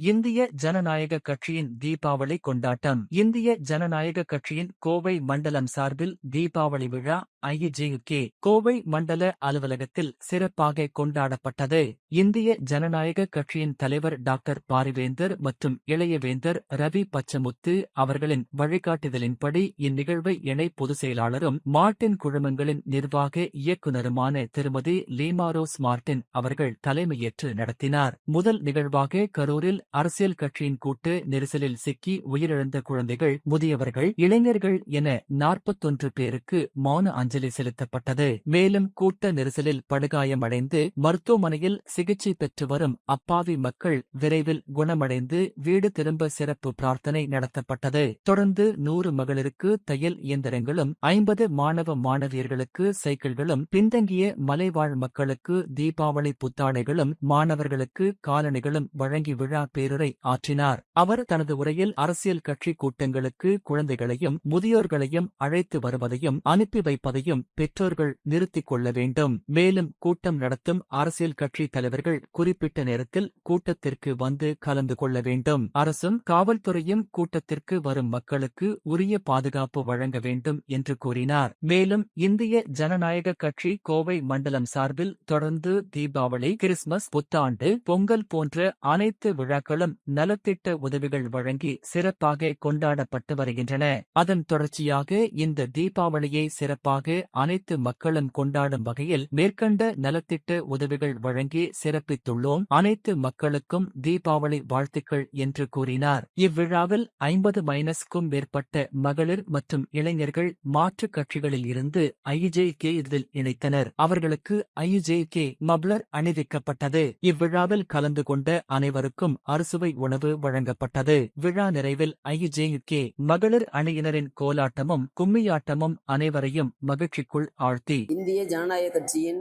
இந்திய ஜனநாயக கட்சியின் தீபாவளி கொண்டாட்டம். இந்திய ஜனநாயக கட்சியின் கோவை மண்டலம் சார்பில் தீபாவளி விழா IJUK கோவை மண்டல அலுவலகத்தில் சிறப்பாக கொண்டாடப்பட்டது. இந்திய ஜனநாயக கட்சியின் தலைவர் டாக்டர் பாரிவேந்தர் மற்றும் இளையவேந்தர் ரவி பச்சமுத்து அவர்களின் வழிகாட்டுதலின்படி இந்நிகழ்வை இணை பொதுச் செயலாளரும் மார்ட்டின் குழுமங்களின் நிர்வாக இயக்குநருமான திருமதி லீமாரோஸ் மார்ட்டின் அவர்கள் தலைமையேற்று நடத்தினார். முதல் நிகழ்வாக கரூரில் அரசியல் கட்சியின் கூட்டு நெரிசலில் சிக்கி உயிரிழந்த குழந்தைகள், முதியவர்கள், இளைஞர்கள் என 41 பேருக்கு மௌன அஞ்சலி செலுத்தப்பட்டது. மேலும் கூட்ட நெரிசலில் படுகாயமடைந்து மருத்துவமனையில் சிகிச்சை பெற்று வரும் அப்பாவி மக்கள் விரைவில் குணமடைந்து வீடு திரும்ப சிறப்பு பிரார்த்தனை நடத்தப்பட்டது. தொடர்ந்து 100 மகளிருக்கு தையல் இயந்திரங்களும், 50 மாணவ மாணவியர்களுக்கு சைக்கிள்களும், பின்தங்கிய மலைவாழ் மக்களுக்கு தீபாவளி புத்தாடைகளும், மாணவர்களுக்கு காலணிகளும் வழங்கி விழா பேருரை ஆற்றினார். அவர் தனது உரையில் அரசியல் கட்சி கூட்டங்களுக்கு குழந்தைகளையும் முதியோர்களையும் அழைத்து வருவதையும் அனுப்பி வைப்பதையும் பெற்றோர்கள் நிறுத்திக் கொள்ள வேண்டும். மேலும் கூட்டம் நடத்தும் அரசியல் கட்சி தலைவர்கள் குறிப்பிட்ட நேரத்தில் கூட்டத்திற்கு வந்து கலந்து கொள்ள வேண்டும். அரசும் காவல்துறையும் கூட்டத்திற்கு வரும் மக்களுக்கு உரிய பாதுகாப்பு வழங்க வேண்டும் என்று கூறினார். மேலும் இந்திய ஜனநாயக கட்சி கோவை மண்டலம் சார்பில் தொடர்ந்து தீபாவளி, கிறிஸ்துமஸ், புத்தாண்டு, பொங்கல் போன்ற அனைத்து விழாக்களும் நலத்திட்ட உதவிகள் வழங்கி சிறப்பாக கொண்டாடப்பட்டு வருகின்றன. அதன் தொடர்ச்சியாக இந்த தீபாவளியை சிறப்பாக அனைத்து மக்களும் கொண்டாடும் வகையில் மேற்கண்ட நலத்திட்ட உதவிகள் வழங்கி சிறப்பித்துள்ளோம். அனைத்து மக்களுக்கும் தீபாவளி வாழ்த்துக்கள் என்று கூறினார். இவ்விழாவில் 50-க்கும் மேற்பட்ட மகளிர் மற்றும் இளைஞர்கள் மாற்றுக் கட்சிகளில் இருந்து IJUK இதில் இணைத்தனர். அவர்களுக்கு IJUK மப்ளர் அணிவிக்கப்பட்டது. இவ்விழாவில் கலந்து கொண்ட அனைவருக்கும் அறுசுவை உணவு வழங்கப்பட்டது. விழா நிறைவில் IJUK மகளிர் அணியினரின் கோலாட்டமும் கும்மியாட்டமும் அனைவரையும் மகிழ்ச்சிக்குள் ஆழ்த்தி இந்திய ஜனநாயக கட்சியின்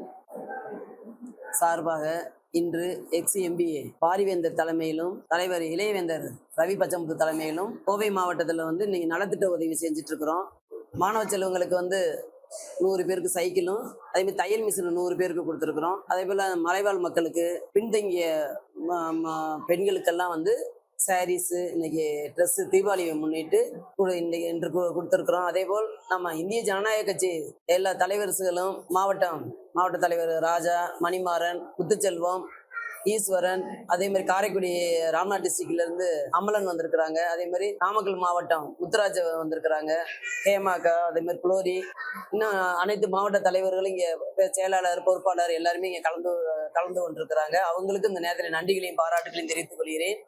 சார்பாக இன்று XMB பாரிவேந்தர் தலைமையிலும் தலைவர் இளையவேந்தர் ரவி பச்சமுத்து தலைமையிலும் கோவை மாவட்டத்தில் இன்னைக்கு நலத்திட்ட உதவி செஞ்சுட்டு இருக்கிறோம். மாணவ செல்வங்களுக்கு 100 பேருக்கு சைக்கிளும், அதே மாதிரி தையல் மிஷின் 100 பேருக்கு கொடுத்துருக்குறோம். அதே போல மலைவாழ் மக்களுக்கு, பின்தங்கிய பெண்களுக்கெல்லாம் சாரீஸ், இன்னைக்கு ட்ரெஸ் தீபாவளியை முன்னிட்டு இன்று கொடுத்துருக்குறோம். அதே போல் நம்ம இந்திய ஜனநாயக கட்சி எல்லா தலைவர்களும் மாவட்ட தலைவர் ராஜா, மணிமாறன், முத்துச்செல்வம், ஈஸ்வரன், அதே மாதிரி காரைக்குடி ராம்நாத் டிஸ்ட்ரிக்ட்ல இருந்து அமலன் வந்திருக்கிறாங்க. அதே மாதிரி நாமக்கல் மாவட்டம் முத்துராஜ் வந்திருக்கிறாங்க, ஹேமாக்கா, அதே மாதிரி குளோரி, இன்னும் அனைத்து மாவட்ட தலைவர்களும் இங்க செயலாளர், பொறுப்பாளர் எல்லாருமே இங்க கலந்து கொண்டிருக்கிறாங்க. அவங்களுக்கு இந்த நேரத்தில் நன்றிகளையும் பாராட்டுகளையும் தெரிவித்துக் கொள்கிறேன்.